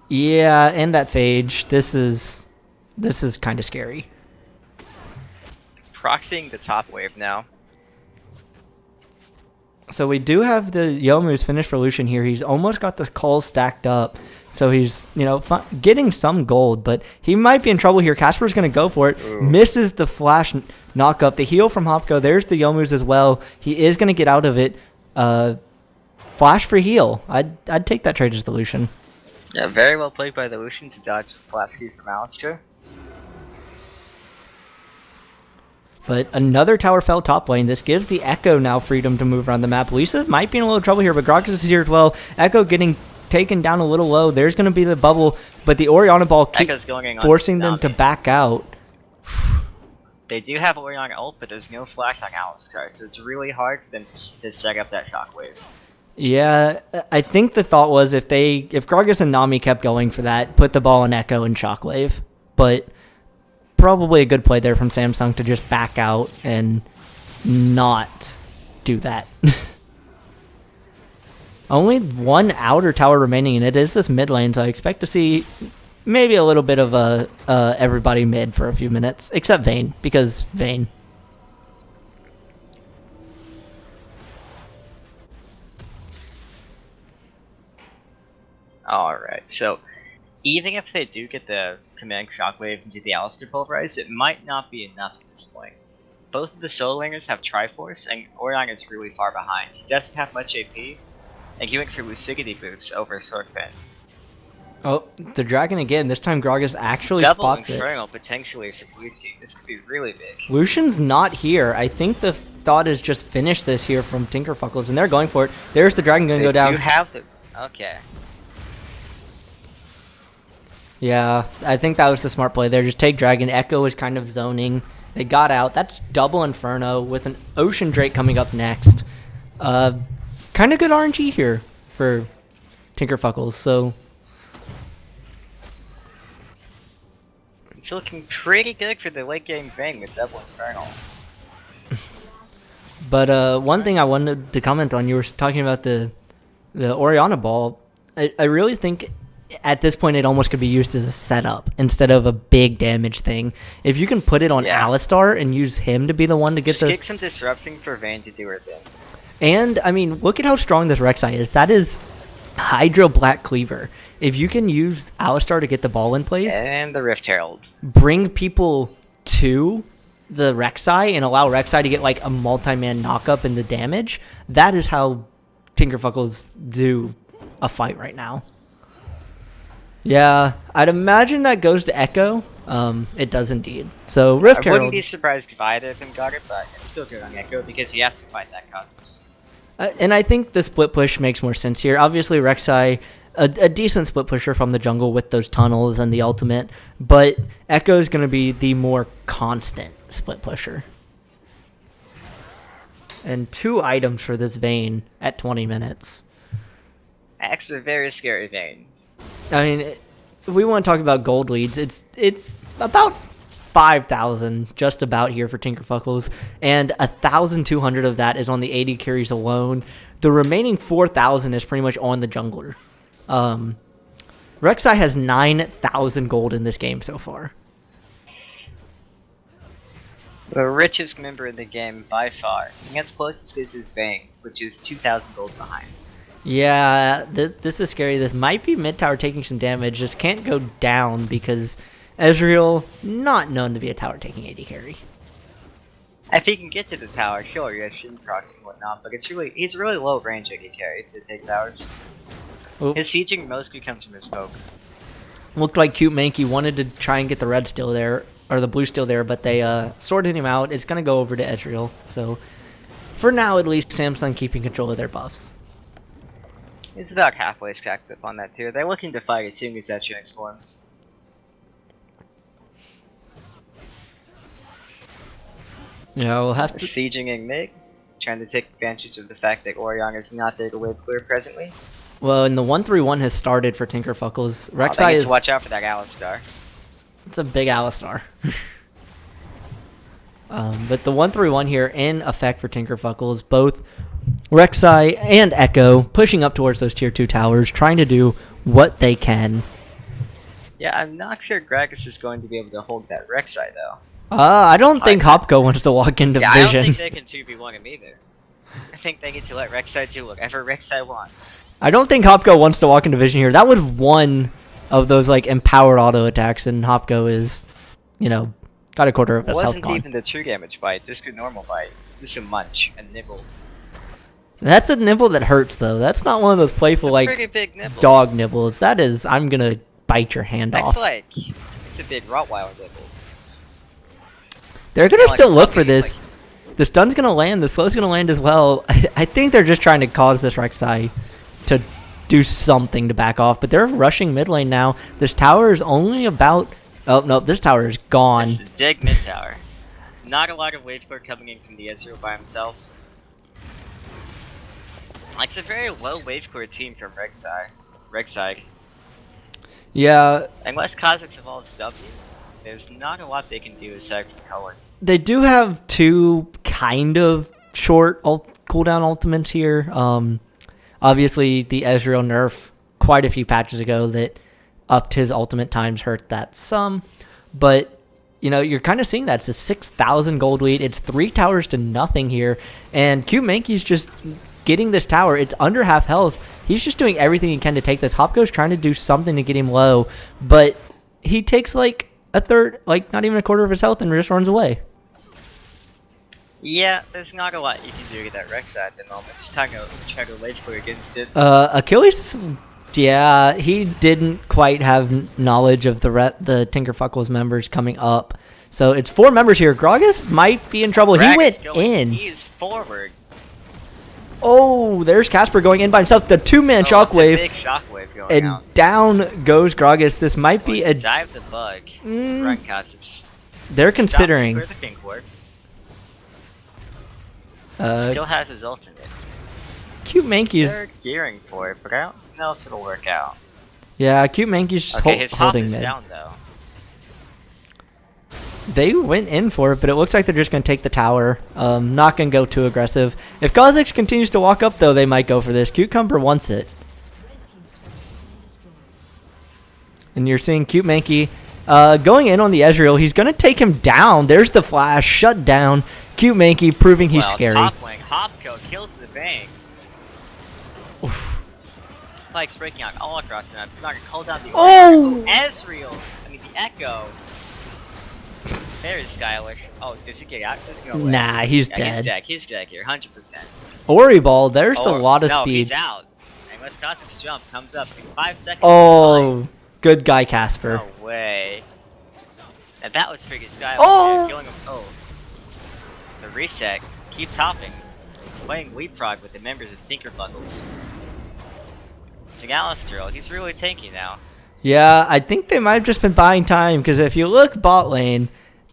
Yeah, and that Phage. This is kind of scary. Proxying the top wave now. So we do have the Youmuu's finished for Lucian here. He's almost got the calls stacked up. So he's, you know, getting some gold, but he might be in trouble here. Casper's going to go for it. Ooh. Misses the flash knock up. The heal from Hopko. There's the Youmuu's as well. He is going to get out of it. Flash for heal. I'd take that trade as the Lucian. Yeah, very well played by the Lucian to dodge the flash key from Alistar. But another tower fell top lane. This gives the Echo now freedom to move around the map. Lisa might be in a little trouble here, but Gragas is here as well. Echo getting taken down a little low. There's going to be the bubble, but the Orianna ball keeps forcing them to back out. They do have Orianna ult, but there's no flash on Alistar, so it's really hard for them to set up that shockwave. Yeah, I think the thought was if Gragas and Nami kept going for that, put the ball on Echo and shockwave. But probably a good play there from Samsung to just back out and not do that. Only one outer tower remaining, and it is this mid lane, so I expect to see maybe a little bit of everybody mid for a few minutes, except Vayne, because Vayne. Alright, so even if they do get the command shockwave into the Alistair pulverize, it might not be enough at this point. Both of the solo laners have Triforce, and Orion is really far behind. He doesn't have much AP, and he went for Lucidity boots over Swordfin. Oh, the dragon again. This time Gragas actually Double spots Infernal potentially for blue team. This could be really big. Lucian's not here. I think the thought is just finish this here from Tinkerfukles, and they're going for it. There's the dragon going to go down. You have the... Okay. Yeah, I think that was the smart play there. Just take dragon. Echo is kind of zoning. They got out. That's double Inferno with an Ocean Drake coming up next. Kind of good RNG here for Tinkerfukles, so... It's looking pretty good for the late game Vayne with double Infernal. But one thing I wanted to comment on, you were talking about the Orianna ball. I really think at this point it almost could be used as a setup instead of a big damage thing. If you can put it on Alistar and use him to be the one to get just kick some disrupting for Vayne to do her thing. And, I mean, look at how strong this Rek'Sai is. That is Hydro Black Cleaver. If you can use Alistar to get the ball in place... And the Rift Herald. Bring people to the Rek'Sai and allow Rek'Sai to get, like, a multi-man knock-up in the damage, that is how Tinkerfukles do a fight right now. Yeah, I'd imagine that goes to Echo. It does indeed. So, Rift Herald... I wouldn't be surprised if either of them got it, but it's still good on Echo because he has to fight that causes. And I think the split push makes more sense here. Obviously, Rek'Sai, a decent split pusher from the jungle with those tunnels and the ultimate, but Echo is going to be the more constant split pusher. And 2 items for this Vayne at 20 minutes. That's a very scary Vayne. I mean, if we want to talk about gold leads, it's about 5,000 just about here for Tinkerfukles, and 1,200 of that is on the 80 carries alone. The remaining 4,000 is pretty much on the jungler. Rek'Sai has 9,000 gold in this game so far. The richest member in the game by far. And that's closest is his Vayne, which is 2,000 gold behind. Yeah, this is scary. This might be mid tower taking some damage. Just can't go down because Ezreal, not known to be a tower taking 80 carry. If he can get to the tower, sure, you have Shin procs and whatnot, but he's really low range 80 carry to take towers. Oop. His sieging mostly comes from his smoke. Looked like Cute Mankey wanted to try and get the red still there, or the blue still there, but they sorted him out. It's going to go over to Ezreal. So, for now at least, Samsung keeping control of their buffs. It's about halfway stacked up on that too. They're looking to fight as soon as that Shinx forms. Yeah, we'll have to... Sieging in mid, trying to take advantage of the fact that Orion is not there to wave clear presently. Well, and the 1-3-1 has started for Tinkerfukles. Rek'Sai they need is... to watch out for that Alistar. It's a big Alistar. But the 1-3-1 here in effect for Tinkerfukles, both Rek'Sai and Echo pushing up towards those tier 2 towers, trying to do what they can. Yeah, I'm not sure Gragas is going to be able to hold that Rek'Sai though. I don't think Hopko wants to walk into Vision. I don't think they can 2v1 him either. I think they get to let Rek'Sai do whatever Rek'Sai wants. I don't think Hopko wants to walk into Vision here. That was one of those like empowered auto attacks, and Hopko is, you know, got a quarter of his health gone. Wasn't even the true damage bite, just a normal bite. Just a munch, a nibble. That's a nibble that hurts though. That's not one of those playful like pretty big nibble. Dog nibbles. That is, I'm gonna bite your hand off. That's like, it's a big Rottweiler nibble. They're gonna still look for this. The stun's gonna land. The slow's gonna land as well. I think they're just trying to cause this Rek'Sai to do something to back off. But they're rushing mid lane now. This tower is only about... Oh, no, this tower is gone. This is a dig mid tower. Not a lot of wave clear coming in from the Ezreal by himself. Like, it's a very low wave clear team from Rek'Sai. Yeah. Unless Kha'Zix evolves W, there's not a lot they can do aside from color. They do have 2 kind of short cooldown ultimates here. Obviously, the Ezreal nerf quite a few patches ago that upped his ultimate times hurt that some. But, you know, you're kind of seeing that. It's a 6,000 gold lead. It's 3 towers to nothing here. And Cute Mankey's just getting this tower. It's under half health. He's just doing everything he can to take this. Hopko's trying to do something to get him low. But he takes like a third, like not even a quarter of his health and just runs away. Yeah, there's not a lot you can do to get that Rek'Sai at the moment. Just try to wait for against it. Achilles, yeah, he didn't quite have knowledge of the Tinkerfukles members coming up. So it's 4 members here. Gragas might be in trouble. He went in. He is forward. Oh, there's Casper going in by himself. The 2-man shockwave. Big shockwave going and out. Down goes Gragas. This might be a dive the bug. Run cuts. They're considering. The pink ward. Still has his ultimate. Cute Mankey's. They're gearing for it, but I don't know if it'll work out. Yeah, Cute Mankey's just his holding is mid. down though. They went in for it, but it looks like they're just going to take the tower. Not going to go too aggressive. If Kha'Zix continues to walk up, though, they might go for this. Cucumber wants it. And you're seeing Cute Mankey going in on the Ezreal. He's going to take him down. There's the flash. Shut down. Cute Mankey proving he's scary. Top lane, Hopko kills the Vayne. Spike's breaking out all across the map. It's not going to call down the Ezreal. I mean, the Echo. There's Skylish. Oh, does he get out? Nah, he's dead. He's dead here, 100%. Ori Ball, there's a lot of speed. He's out. Unless Kha'Zix jump comes up in 5 seconds. Oh, good guy, Casper. No way. And that was pretty Skylish. Oh! The reset keeps hopping. Playing leapfrog with the members of Tinkerfukles. It's Alistair, he's really tanky now. Yeah, I think they might have just been buying time, because if you look bot lane...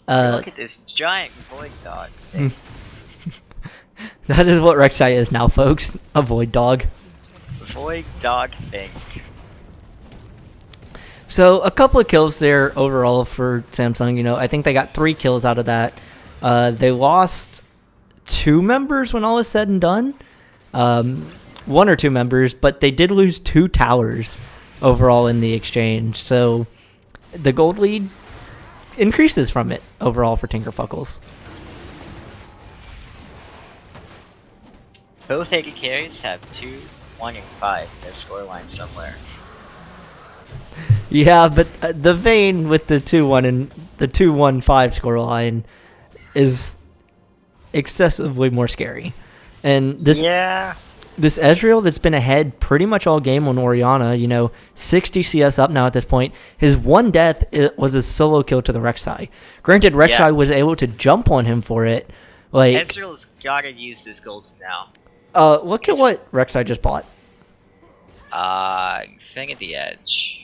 look at this giant void dog thing. That is what Rek'Sai is now, folks. A void dog. Void dog thing. So, a couple of kills there overall for Samsung. You know, I think they got 3 kills out of that. They lost 2 members when all is said and done. 1 or 2 members, but they did lose 2 towers overall in the exchange. So, the gold lead increases from it overall for Tinkerfukles. Both AD carries have 2, 1, and 5 in their scoreline somewhere. Yeah, but the Vayne with the 2-1 and the 2-1-5 scoreline is excessively more scary. And this Ezreal that's been ahead pretty much all game on Orianna, you know, 60 CS up now at this point. His 1 death was a solo kill to the Rek'Sai. Granted, Rek'Sai was able to jump on him for it. Like Ezreal's gotta use this gold now. Look at what Rek'Sai just bought. Thing at the edge.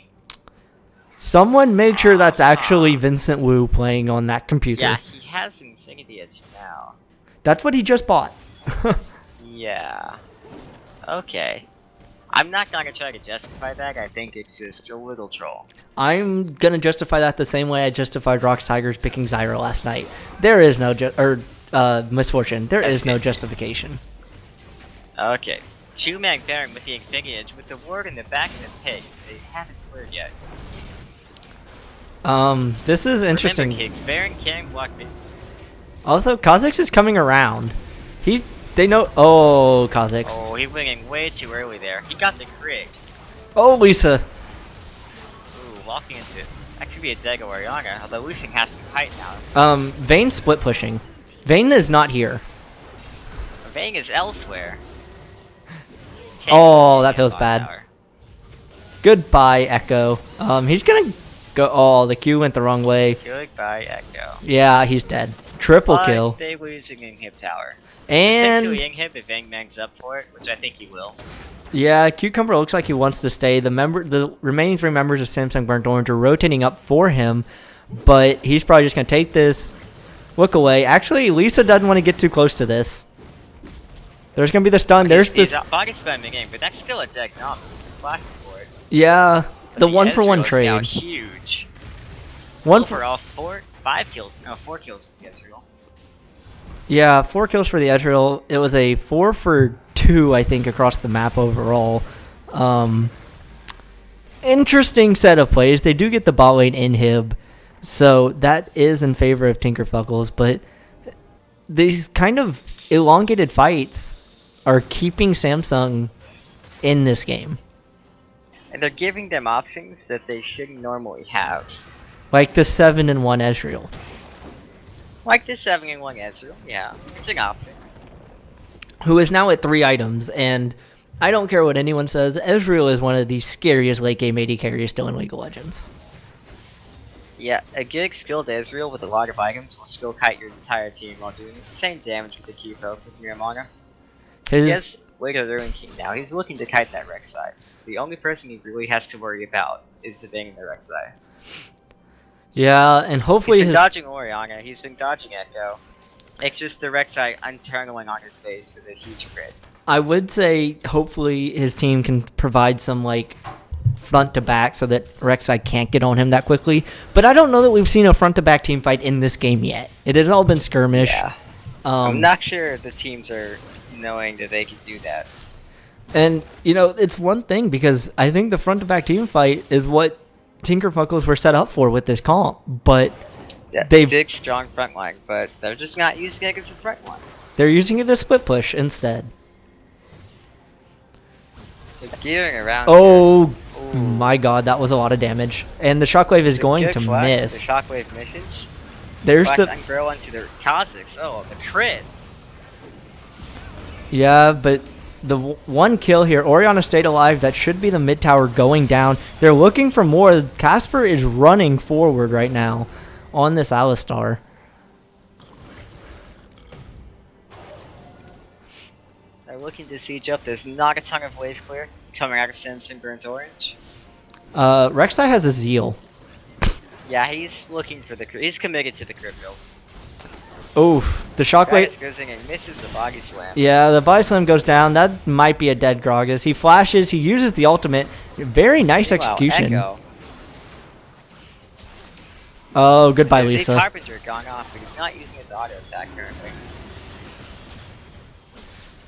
Someone make sure that's actually Vincent Wu playing on that computer. Yeah, he has Infinity Edge now. That's what he just bought. Yeah. Okay. I'm not gonna try to justify that. I think it's just a little troll. I'm gonna justify that the same way I justified Rox Tigers picking Zyra last night. There is no misfortune. There is no justification. Okay. 2-man pairing with the Infinity Edge with the ward in the back of the pit. They haven't cleared yet. This is interesting. Remember, Kicks, Baron can block mid. Also, Kha'Zix is coming around. They know. Oh, Kha'Zix. Oh, he went in way too early there. He got the crit. Oh, Lisa. Ooh, walking into it. That could be a Dega Orianna, although Lucian has some height now. Vayne split pushing. Vayne is not here. Vayne is elsewhere. Oh, that feels bad. Hour. Goodbye, Echo. He's gonna go. Oh, the Q went the wrong way. Goodbye, Echo. Yeah, he's dead. Triple kill. They losing Inhib tower. And Inhib if Vayne mangs up for it, which I think he will. Yeah, Cucumber looks like he wants to stay. The remaining 3 members of Samsung Burnt Orange are rotating up for him, but he's probably just gonna take this, look away. Actually, Lisa doesn't want to get too close to this. There's gonna be the stun. There's this body spamming game, but that's still a deck knob. Splashes for it. Yeah, the 1-for-1 trade. Now huge. Overall, 4 kills for the Ezreal. Yeah, 4 kills for the Ezreal. It was a 4 for 2 2, I think, across the map overall. Interesting set of plays. They do get the bot lane inhib, so that is in favor of Tinkerfukles, but these kind of elongated fights are keeping Samsung in this game. And they're giving them options that they shouldn't normally have. Like the 7-1 Ezreal. Like the 7-1 Ezreal, yeah. It's an option. Who is now at 3 items, and I don't care what anyone says, Ezreal is one of the scariest late game AD carries still in League of Legends. Yeah, a good skilled Ezreal with a lot of items will still kite your entire team while doing the same damage with the Q poke with Miramana. He has way to Ruin King now. He's looking to kite that Rek'Sai. The only person he really has to worry about is the Vayne and the Rek'Sai. Yeah, and hopefully he's been dodging Orianna, he's been dodging Echo. It's just the Rek'Sai untangling on his face with a huge crit. I would say hopefully his team can provide some like front to back so that Rek'Sai can't get on him that quickly. But I don't know that we've seen a front to back team fight in this game yet. It has all been skirmish. Yeah. I'm not sure the teams are knowing that they can do that. And, you know, it's one thing because I think the front to back team fight is what Tinkerfukles were set up for with this comp. But yeah, they've big, strong front line, but they're just not using it as a front line. They're using it as split push instead. They're gearing around. Oh my god, that was a lot of damage. And the shockwave is going to miss. The shockwave missions. There's the grill onto the Kha'Zix. Oh, the crit. Yeah, but the one kill here, Orianna stayed alive. That should be the mid tower going down. They're looking for more. Casper is running forward right now on this Alistar. They're looking to siege up. There's not a ton of wave clear coming out of Samson Burnt Orange. Rek'Sai has a Zeal. Yeah, he's looking for the crit. He's committed to the crit build. Oof, the shockwave goes in and misses the body slam. Yeah, the body slam goes down. That might be a dead Gragas. He flashes, he uses the ultimate. Very nice execution. Echo. Oh, goodbye, Lisa. His Harbinger gone off, but he's not using his auto attack currently.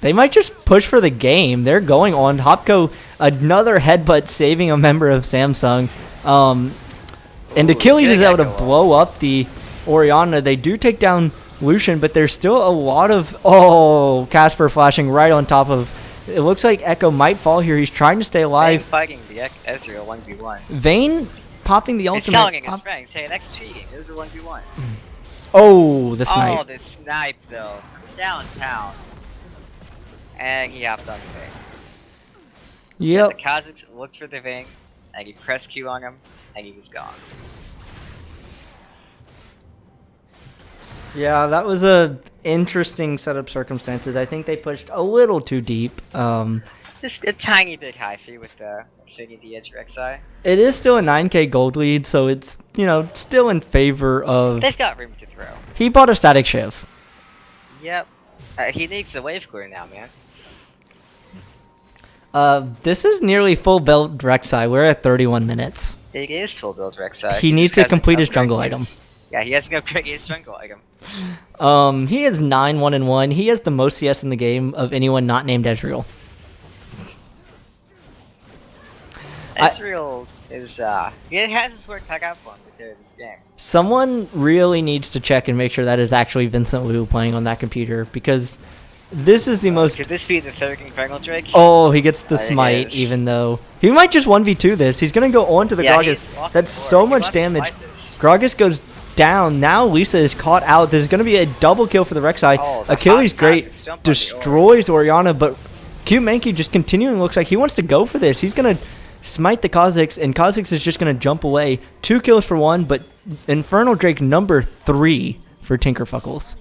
They might just push for the game. They're going on. Hopko, another headbutt saving a member of Samsung. And Achilles is able to blow up the Orianna. They do take down Lucian, but there's still a lot of... Oh, Casper flashing right on top of... It looks like Echo might fall here. He's trying to stay alive. Vayne fighting the Ezreal 1v1. Vayne popping the ultimate. He's telling his friends, hey, that's cheating. It was a 1v1. Oh, the snipe. Oh, the snipe, though. Downtown. And he hopped on the Vayne. Yep. The Kha'Zix looked for the Vayne, and he pressed Q on him, and he was gone. Yeah, that was a interesting set of circumstances. I think they pushed a little too deep. Just a tiny bit high fee with the Figgy the Edge Rek'Sai. It is still a 9k gold lead, so it's, you know, still in favor of... They've got room to throw. He bought a static shiv. Yep. He needs the wave clear now, man. This is nearly full build Rek'Sai. We're at 31 minutes. It is full build Rek'Sai. He needs to complete his jungle item. Yeah, he hasn't upgraded his jungle item. He is 9-1-1. He has the most CS in the game of anyone not named Ezreal. Ezreal is, it has his work cut out for him to carry this game. Someone really needs to check and make sure that is actually Vincent Liu playing on that computer, because this is the most... Could this be the third Infernal Drake? Oh, he gets the smite, even though... He might just 1v2 this. He's going to go on to the Gragas. That's so much damage. Gragas goes down. Now Lisa is caught out. There's going to be a double kill for the Rek'Sai. Achilles great. Destroys Orianna, but Cute Mankey just continuing looks like he wants to go for this. He's going to smite the Kha'Zix, and Kha'Zix is just going to jump away. 2 kills for 1, but Infernal Drake number 3 for Tinkerfukles.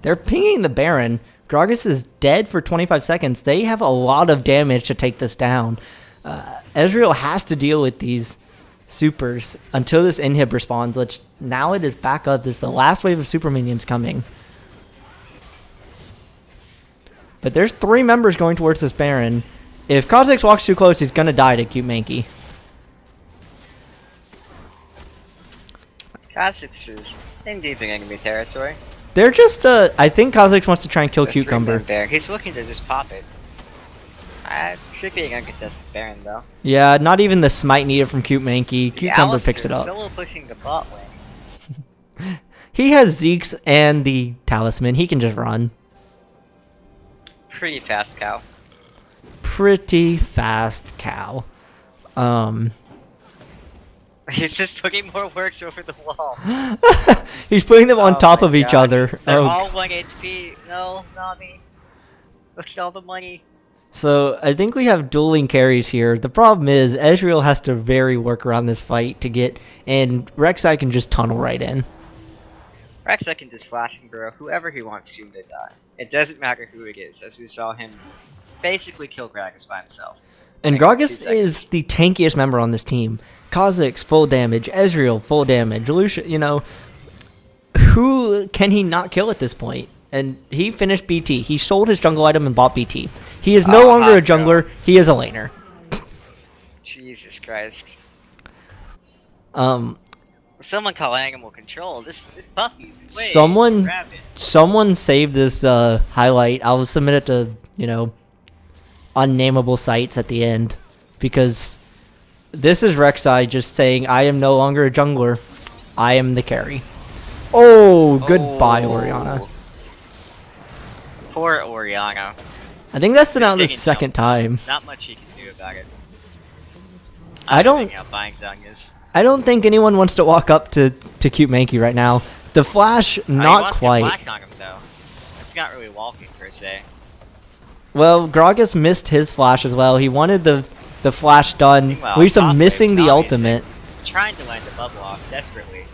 They're pinging the Baron. Gragas is dead for 25 seconds. They have a lot of damage to take this down. Ezreal has to deal with these supers until this inhib responds, which now it is back up. This is the last wave of super minions coming. But there's 3 members going towards this Baron. If Kha'Zix walks too close, he's going to die to Cute Mankey. Kha'Zix is in deep enemy territory. They're just, I think Kha'Zix wants to try and kill Cucumber. There. He's looking to just pop it. Should be an uncontested Baron, though. Yeah, not even the smite needed from Cute Mankey. Cucumber picks it up. Solo pushing the bot lane. He has Zeke's and the Talisman. He can just run. Pretty fast cow. Pretty fast cow. He's just putting more works over the wall. He's putting them on top of each other. They're all 1 HP. No, not me. Look at all the money. So I think we have dueling carries here. The problem is Ezreal has to very work around this fight to get, and Rek'Sai can just tunnel right in. Rek'Sai can just flash and burrow whoever he wants to die. It doesn't matter who it is, as we saw him basically kill Gragas by himself. And Gragas is the tankiest member on this team. Kha'Zix, full damage. Ezreal, full damage. Lucian, you know, who can he not kill at this point? And he finished BT. He sold his jungle item and bought BT. He is no longer a jungler. He is a laner. Jesus Christ. Someone call animal control. This puppy's way someone save this highlight. I'll submit it to, you know, unnameable sites at the end, because this is Rek'Sai just saying, I am no longer a jungler. I am the carry. Oh, goodbye, Orianna. Poor Orianna. I think that's now the second time. Not much he can do about it. I don't think anyone wants to walk up to Cute Mankey right now. The flash, not quite. Flash on him, though. It's not really walking per se. Well, Gragas missed his flash as well. He wanted the flash done. Meanwhile, Lisa missing the ultimate. Trying to land the bubble off desperately.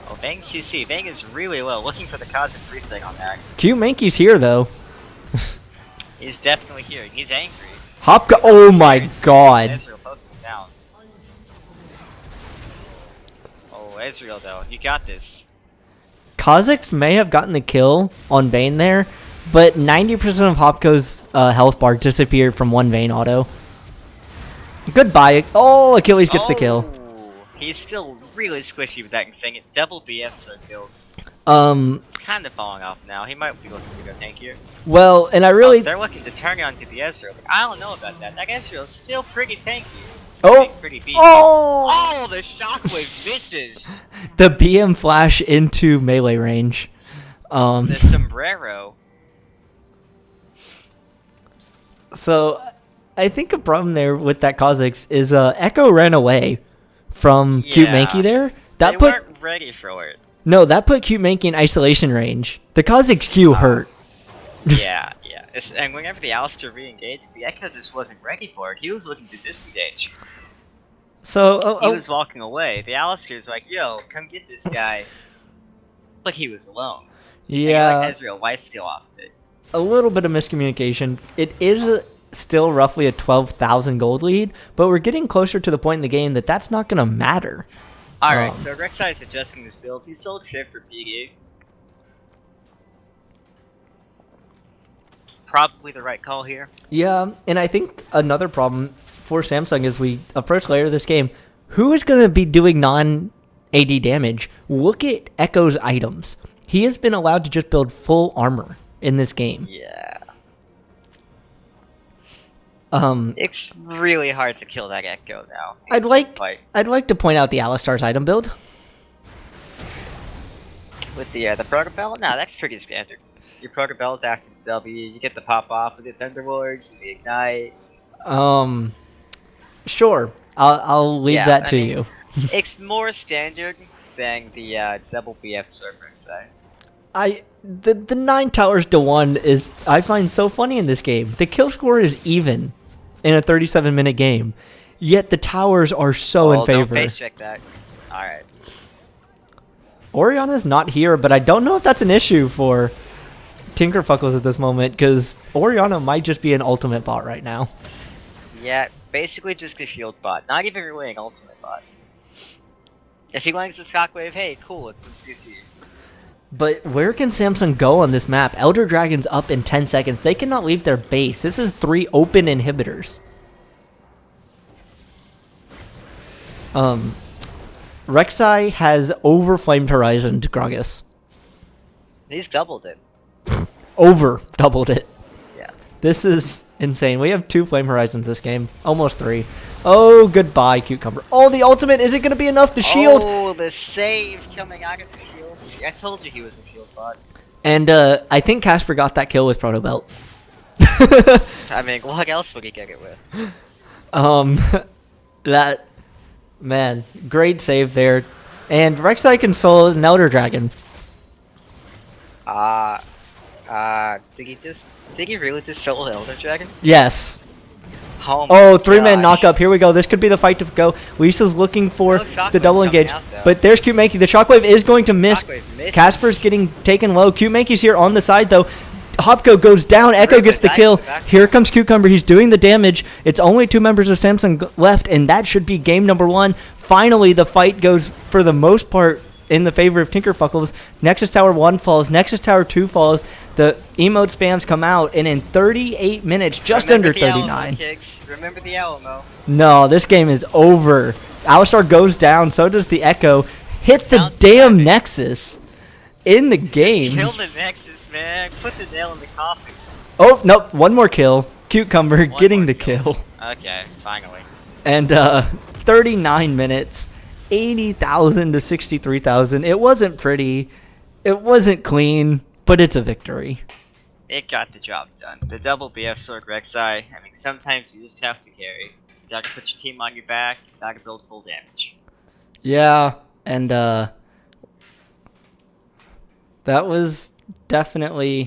Oh, Bang CC. Bang is really low, looking for the Kha'Zix reset on that. Cute Mankey's here though. He's definitely here. He's angry. Hopka. Oh my god. Ezreal poking him down. Oh, Ezreal though, you got this. Kha'Zix may have gotten the kill on Vayne there, but 90% of Hopko's health bar disappeared from one Vayne auto. Goodbye. Oh, Achilles gets the kill. He's still really squishy with that thing. Double BF so killed. It's kind of falling off now. He might be looking to go tankier. Well, and I really... they're looking to turn on to the Ezreal. Like, I don't know about that. That Ezreal is still pretty tanky. Pretty beefy. Oh, the shockwave misses. The BM flash into melee range. The sombrero. So, I think a problem there with that Kha'Zix is Echo ran away from Cute Mankey there. They weren't ready for it. No, that put Cute Mankey in isolation range. The Kha'Zix Q hurt. Yeah. And whenever the Alistar re-engaged, the Echo just wasn't ready for it. He was looking to disengage. So he was walking away. The Alistar's like, yo, come get this guy. But he was alone. Yeah. Like Ezreal wife steal off of it. A little bit of miscommunication. It is still roughly a 12,000 gold lead, but we're getting closer to the point in the game that that's not going to matter. Alright, so Rek'Sai is adjusting this build. He sold Shift for PG. Probably the right call here. Yeah, and I think another problem for Samsung is we approach later this game. Who is going to be doing non-AD damage? Look at Echo's items. He has been allowed to just build full armor in this game. Yeah. It's really hard to kill that Echo now. I'd like to point out the Alistar's item build. With the Protobell? No, that's pretty standard. Your Protobell's after the W, you get the pop off with the Thunderwards and the Ignite. Sure. I'll leave that to you. It's more standard than the double BF server side. The 9 towers to 1 is, I find, so funny in this game. The kill score is even in a 37-minute game, yet the towers are so in favor. Don't face check that. Alright. Orianna's not here, but I don't know if that's an issue for Tinkerfukles at this moment, because Orianna might just be an ultimate bot right now. Yeah, basically just a shield bot. Not even really an ultimate bot. If he lands the shockwave, hey, cool, it's some CC. But where can Samsung go on this map? Elder Dragon's up in 10 seconds. They cannot leave their base. This is 3 open inhibitors. Rek'Sai has overflamed Horizon to Gragas. He's doubled it. Over doubled it. Yeah. This is insane. We have 2 Flame Horizons this game. Almost 3. Oh, goodbye, Cucumber. Oh, the ultimate. Is it going to be enough to shield? Oh, the save coming out of the shield. See, I told you he was a shield bot. And I think Casper got that kill with Proto Belt. I mean, what else would he get it with? That, man, great save there. And Rek'Sai can solo an Elder Dragon. Did he really just solo the Elder Dragon? Yes. Oh, Oh, 3-man knockup. Here we go. This could be the fight to go. Lisa's looking for the double engage. But there's Cute Mankey. The Shockwave is going to miss. Casper's getting taken low. Cute Mankey's here on the side, though. Hopko goes down. Echo gets the kill. Here comes Cucumber. He's doing the damage. It's only 2 members of Samsung left, and that should be game number 1. Finally, the fight goes, for the most part, in the favor of Tinkerfukles. Nexus Tower 1 falls. Nexus Tower 2 falls. The emote spams come out, and in 38 minutes, just under 39. Remember the Alamo. No, this game is over. Alistar goes down, so does the Echo. Hit the damn Nexus in the game. Kill the Nexus, man. Put the nail in the coffin. Oh, nope. One more kill. Cucumber getting the kill. Okay, finally. And 39 minutes. 80,000 to 63,000. It wasn't pretty. It wasn't clean, but it's a victory. It got the job done. The double BF Sword Rek'Sai. I mean, sometimes you just have to carry. You gotta put your team on your back. You gotta build full damage. Yeah, and that was definitely